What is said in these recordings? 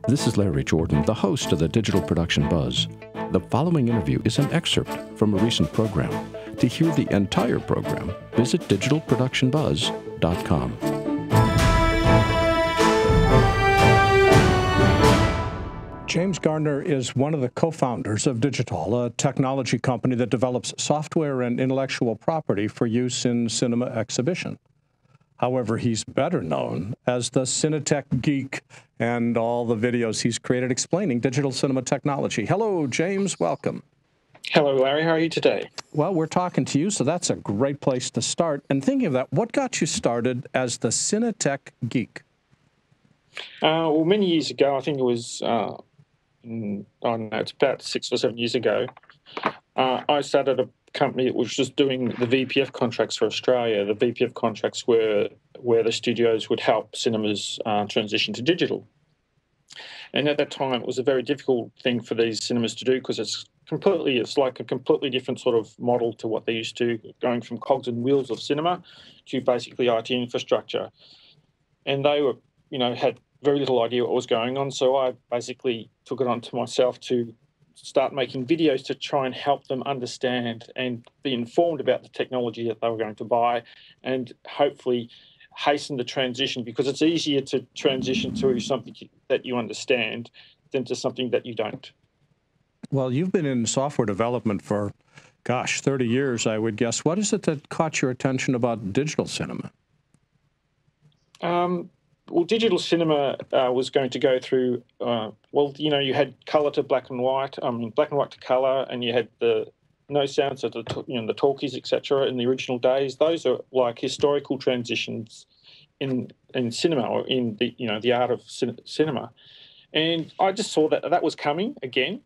This is Larry Jordan, the host of the Digital Production Buzz. The following interview is an excerpt from a recent program. To hear the entire program, visit digitalproductionbuzz.com. James Gardiner is one of the co-founders of DigitAll, a technology company that develops software and intellectual property for use in cinema exhibition. However, he's better known as the CineTechGeek and all the videos he's created explaining digital cinema technology. Hello, James. Welcome. Hello, Larry. How are you today? Well, we're talking to you, so that's a great place to start. And thinking of that, what got you started as the CineTechGeek? Well, many years ago, I think it was, I don't know, it's about 6 or 7 years ago, I started a company that was just doing the VPF contracts for Australia. The VPF contracts were where the studios would help cinemas transition to digital. And at that time, it was a very difficult thing for these cinemas to do because it's like a completely different sort of model to what they used to, going from cogs and wheels of cinema to basically IT infrastructure. And they were, had very little idea what was going on. So I basically took it onto myself to start making videos to try and help them understand and be informed about the technology that they were going to buy and hopefully hasten the transition, because it's easier to transition to something that you understand than to something that you don't. Well, you've been in software development for, 30 years, I would guess. What is it that caught your attention about digital cinema? Well, digital cinema was going to go through, you had colour to black and white, black and white to colour, and you had the no sound, so the talkies, etc. in the original days. Those are like historical transitions in cinema, or in the art of cinema. And I just saw that was coming again,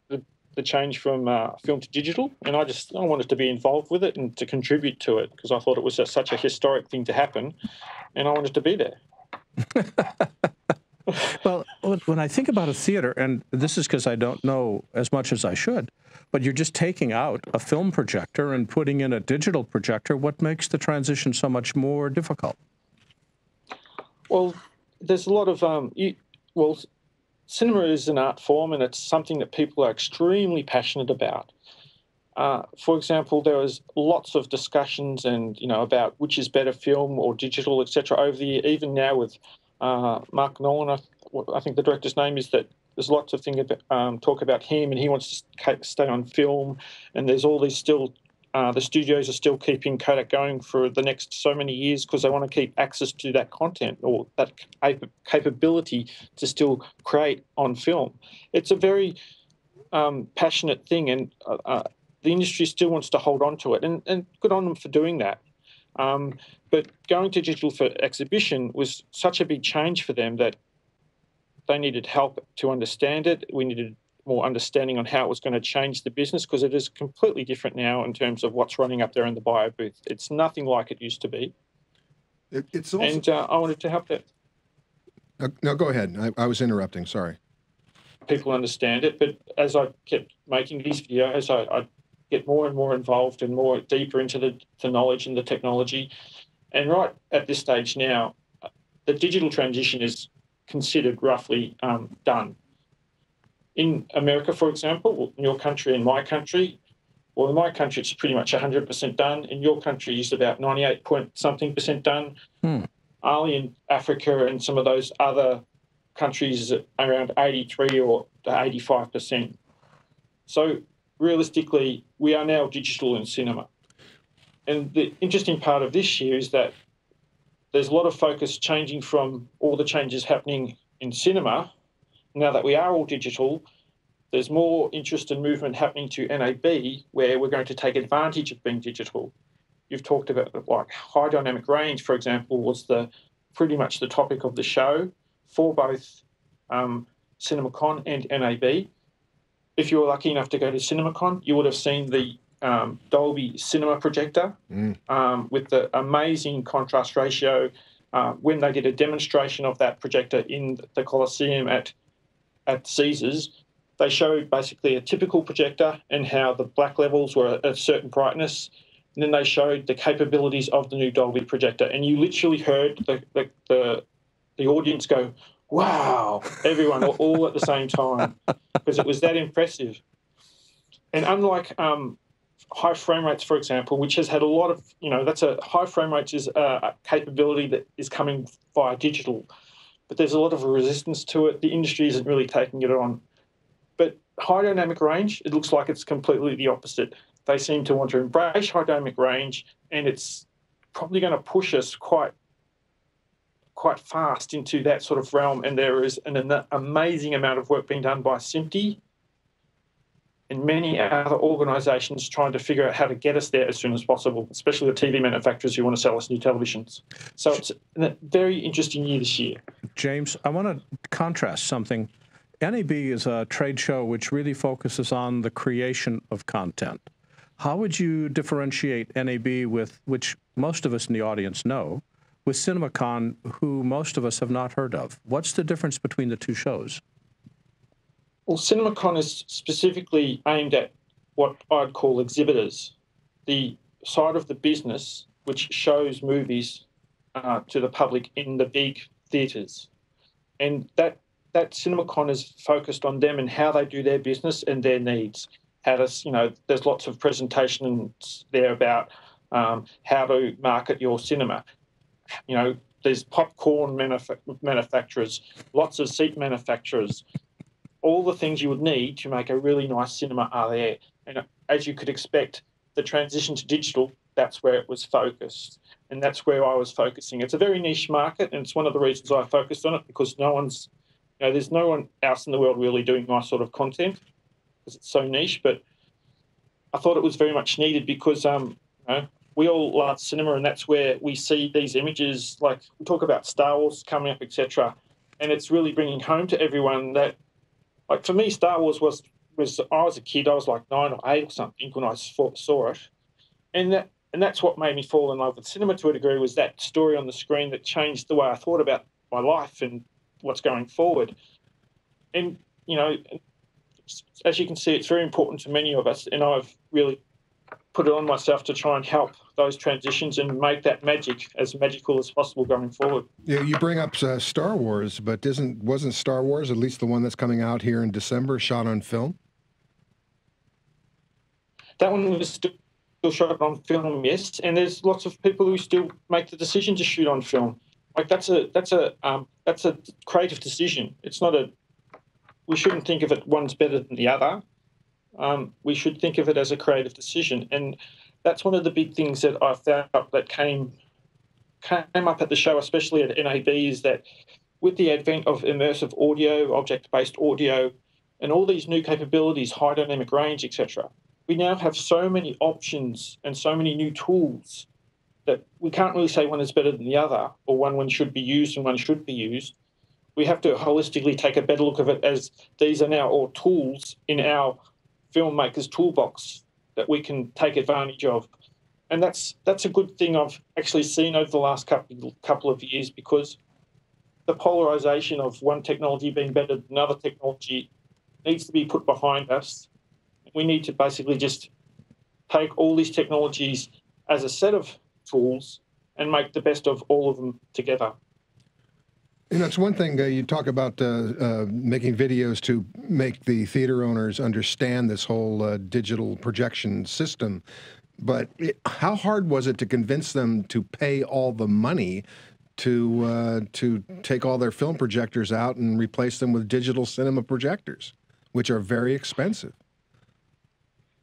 the change from film to digital, and I wanted to be involved with it and to contribute to it because I thought it was such a historic thing to happen, and I wanted to be there. Well, when I think about a theater, and this is because I don't know as much as I should, but you're just taking out a film projector and putting in a digital projector. What makes the transition so much more difficult? Well, there's a lot of cinema is an art form, and it's something that people are extremely passionate about. For example, there was lots of discussions and about which is better, film or digital, etc. Over the year. Even now with Mark Nolan, I think the director's name is, that there's lots of talk about him, and he wants to stay on film. And there's all these still. The studios are still keeping Kodak going for the next so many years because they want to keep access to that content or that capability to still create on film. It's a very passionate thing, and the industry still wants to hold on to it, and good on them for doing that. But going to digital for exhibition was such a big change for them that they needed help to understand it. We needed more understanding on how it was going to change the business, because it is completely different now in terms of what's running up there in the bio booth. It's nothing like it used to be. It's also... And I wanted to help that. No, go ahead. I was interrupting. Sorry. People understand it, but as I kept making these videos, I get more and more involved and more deeper into the knowledge and the technology. And right at this stage now, the digital transition is considered roughly done. In America, for example, in your country and my country, well, in my country, it's pretty much 100% done. In your country, it's about 98-point-something% done. Only in Africa and some of those other countries, around 83 or 85%. So realistically, we are now digital in cinema. And the interesting part of this year is that there's a lot of focus changing from all the changes happening in cinema. Now that we are all digital, there's more interest and movement happening to NAB, where we're going to take advantage of being digital. You've talked about like high dynamic range, for example, was pretty much the topic of the show for both CinemaCon and NAB. If you were lucky enough to go to CinemaCon, you would have seen the Dolby Cinema projector with the amazing contrast ratio. When they did a demonstration of that projector in the Coliseum at Caesars, they showed basically a typical projector and how the black levels were at a certain brightness. And then they showed the capabilities of the new Dolby projector. And you literally heard the audience go, wow, everyone all at the same time, because it was that impressive. And unlike high frame rates, for example, which has had a lot of, high frame rates is a capability that is coming via digital, but there's a lot of resistance to it. The industry isn't really taking it on. But high dynamic range, it looks like it's completely the opposite. They seem to want to embrace high dynamic range, and it's probably going to push us quite fast into that sort of realm. And there is an amazing amount of work being done by SMPTE and many other organisations trying to figure out how to get us there as soon as possible, especially the TV manufacturers who want to sell us new televisions. So it's a very interesting year this year. James, I want to contrast something. NAB is a trade show which really focuses on the creation of content. How would you differentiate NAB with, which most of us in the audience know, with CinemaCon, who most of us have not heard of? What's the difference between the two shows? Well, CinemaCon is specifically aimed at what I'd call exhibitors, the side of the business which shows movies to the public in the big theatres. And that CinemaCon is focused on them and how they do their business and their needs. How to, there's lots of presentations there about how to market your cinema. There's popcorn manufacturers, lots of seat manufacturers. All the things you would need to make a really nice cinema are there. And as you could expect, the transition to digital, that's where it was focused. And that's where I was focusing. It's a very niche market, and it's one of the reasons I focused on it, because there's no one else in the world really doing my sort of content, because it's so niche. But I thought it was very much needed because, we all love cinema, and that's where we see these images. Like, we talk about Star Wars coming up, etc. And it's really bringing home to everyone that, like, for me, Star Wars was I was a kid, I was like 9 or 8 or something when I saw it. And that's what made me fall in love with cinema to a degree, was that story on the screen that changed the way I thought about my life and what's going forward. And, as you can see, it's very important to many of us, and I've really put it on myself to try and help those transitions and make that magic as magical as possible going forward. Yeah, you bring up Star Wars, but wasn't Star Wars, at least the one that's coming out here in December, shot on film? That one was still shot on film, yes, and there's lots of people who still make the decision to shoot on film. Like, that's a creative decision. It's not we shouldn't think of it one's better than the other. We should think of it as a creative decision, and that's one of the big things that I found that came up at the show, especially at NAB, is that with the advent of immersive audio, object-based audio, and all these new capabilities, high dynamic range, etc., we now have so many options and so many new tools that we can't really say one is better than the other, or one should be used and one should be used. We have to holistically take a better look of it as these are now all tools in our filmmakers' toolbox that we can take advantage of. And that's a good thing I've actually seen over the last couple of years, because the polarisation of one technology being better than another technology needs to be put behind us. We need to basically just take all these technologies as a set of tools and make the best of all of them together. It's one thing you talk about making videos to make the theater owners understand this whole digital projection system, but how hard was it to convince them to pay all the money to take all their film projectors out and replace them with digital cinema projectors, which are very expensive?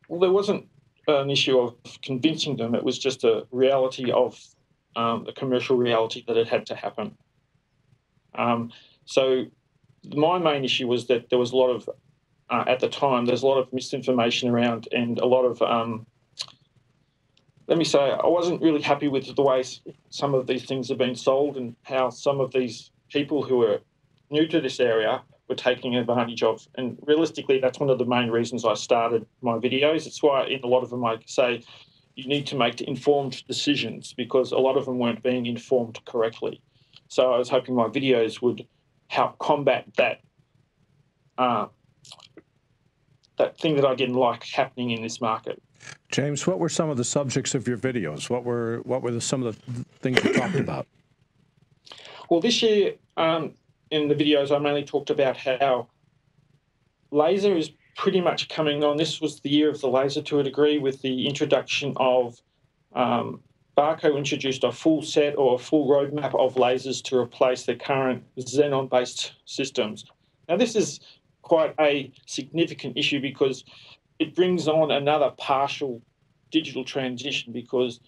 Well, there wasn't an issue of convincing them. It was just a reality of the commercial reality that it had to happen. So my main issue was that there was a lot of, at the time, there's a lot of misinformation around, and a lot of, let me say, I wasn't really happy with the way some of these things have been sold and how some of these people who are new to this area were taking advantage of. And realistically, that's one of the main reasons I started my videos. It's why in a lot of them I say you need to make informed decisions, because a lot of them weren't being informed correctly. So I was hoping my videos would help combat that that thing that I didn't like happening in this market. James, what were some of the subjects of your videos? What were some of the things you talked about? Well, this year in the videos, I mainly talked about how laser is pretty much coming on. This was the year of the laser to a degree, with the introduction of Barco introduced a full set or a full roadmap of lasers to replace the current xenon-based systems. Now, this is quite a significant issue because it brings on another partial digital transition, because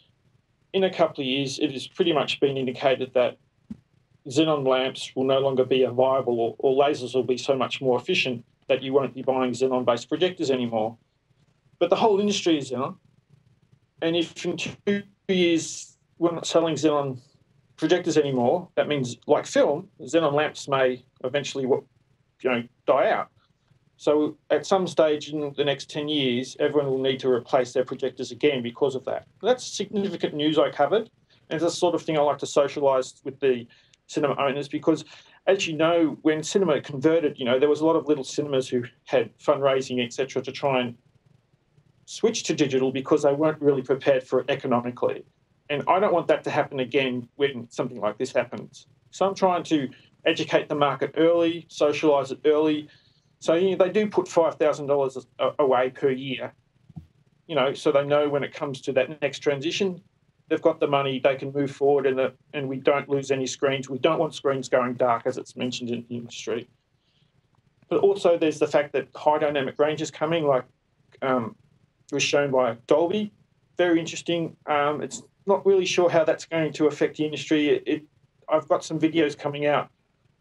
in a couple of years, it has pretty much been indicated that xenon lamps will no longer be a viable, or lasers will be so much more efficient that you won't be buying xenon-based projectors anymore. But the whole industry is xenon. And if in 2 years we're not selling xenon projectors anymore, that means, like film, xenon lamps may eventually die out. So at some stage in the next 10 years, everyone will need to replace their projectors again because of that. That's significant news I covered, and it's the sort of thing I like to socialise with the cinema owners, because, as you know, when cinema converted, there was a lot of little cinemas who had fundraising, etc., to try and switch to digital because they weren't really prepared for it economically. And I don't want that to happen again when something like this happens. So I'm trying to educate the market early, socialise it early. So they do put $5,000 away per year, so they know when it comes to that next transition, they've got the money, they can move forward, and we don't lose any screens. We don't want screens going dark, as it's mentioned in the industry. But also there's the fact that high dynamic range is coming, like was shown by Dolby. Very interesting. It's not really sure how that's going to affect the industry. I've got some videos coming out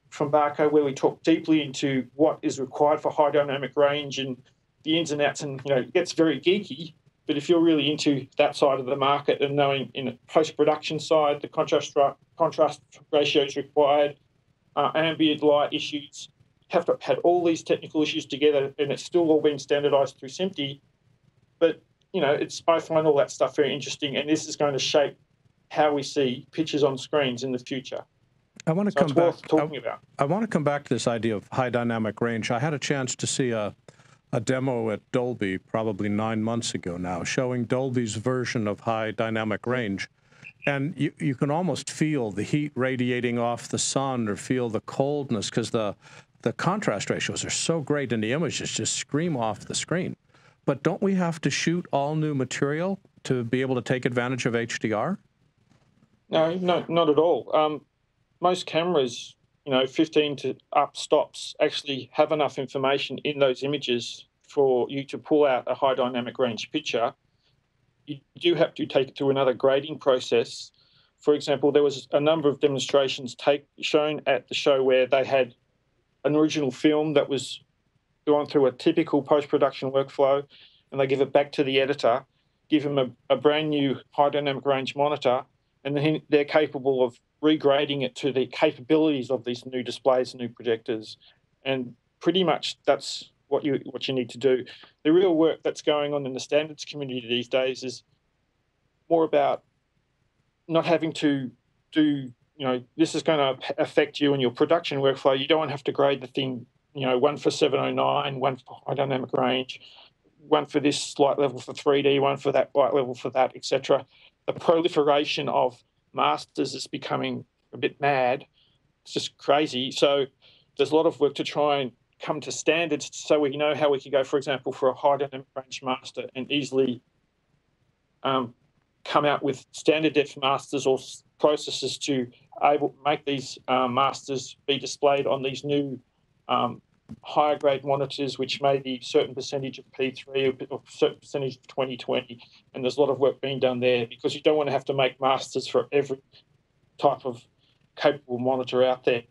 from Barco where we talk deeply into what is required for high dynamic range and the ins and outs, and it gets very geeky. But if you're really into that side of the market and knowing in the post-production side, the contrast ratios required, ambient light issues, you have to have all these technical issues together, and it's still all being standardised through SMPTE. But I find all that stuff very interesting, and this is going to shape how we see pictures on screens in the future. I want to come back. Talking about. I want to come back to this idea of high dynamic range. I had a chance to see a demo at Dolby probably 9 months ago now, showing Dolby's version of high dynamic range. And you can almost feel the heat radiating off the sun, or feel the coldness, because the contrast ratios are so great and the images just scream off the screen. But don't we have to shoot all new material to be able to take advantage of HDR? No, not at all. Most cameras, 15 to up stops, actually have enough information in those images for you to pull out a high dynamic range picture. You do have to take it through another grading process. For example, there was a number of demonstrations shown at the show where they had an original film that was going through a typical post-production workflow, and they give it back to the editor, give them a brand new high dynamic range monitor, and then they're capable of regrading it to the capabilities of these new displays and new projectors. And pretty much that's what you need to do. The real work that's going on in the standards community these days is more about not having to do, this is going to affect you in your production workflow. You don't want to have to grade the thing, one for 709, one for high dynamic range, one for this light level for 3D, one for that light level for that, etc. The proliferation of masters is becoming a bit mad. It's just crazy. So there's a lot of work to try and come to standards so we know how we can go, for example, for a high dynamic range master and easily come out with standard depth masters or processes to make these masters be displayed on these new higher grade monitors, which may be a certain percentage of P3 or a certain percentage of 2020. And there's a lot of work being done there, because you don't want to have to make masters for every type of capable monitor out there.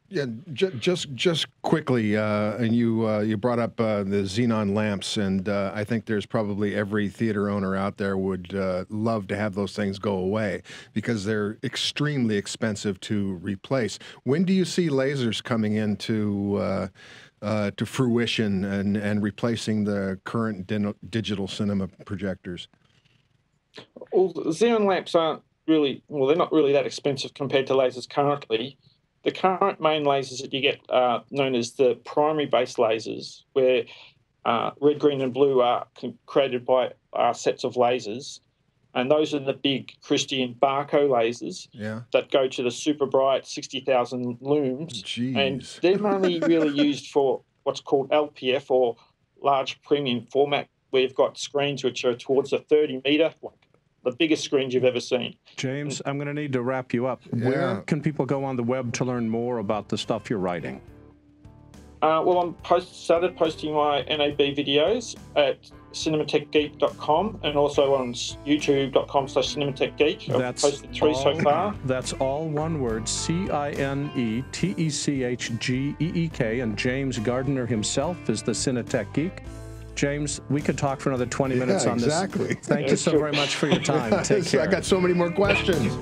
Yeah, just quickly, and you brought up the xenon lamps, and I think there's probably every theater owner out there would love to have those things go away, because they're extremely expensive to replace. When do you see lasers coming into to fruition and replacing the current digital cinema projectors? Well, xenon lamps aren't really, they're not really that expensive compared to lasers currently. The current main lasers that you get are known as the primary-based lasers, where red, green, and blue are created by sets of lasers. And those are the big Christian Barco lasers that go to the super bright 60,000 looms. Jeez. And they're only really used for what's called LPF, or large premium format, where you've got screens which are towards the 30-meter, the biggest screens you've ever seen. James, I'm going to need to wrap you up. Where can people go on the web to learn more about the stuff you're writing? Well, I'm started posting my NAB videos at CinemaTechGeek.com and also on YouTube.com/CinemaTechGeek. I've posted 3 so far. That's all one word, CinemaTechGeek. And James Gardiner himself is the CineTech Geek. James, we could talk for another 20 minutes on this. Exactly. Thank you so very much for your time. Take care. I got so many more questions.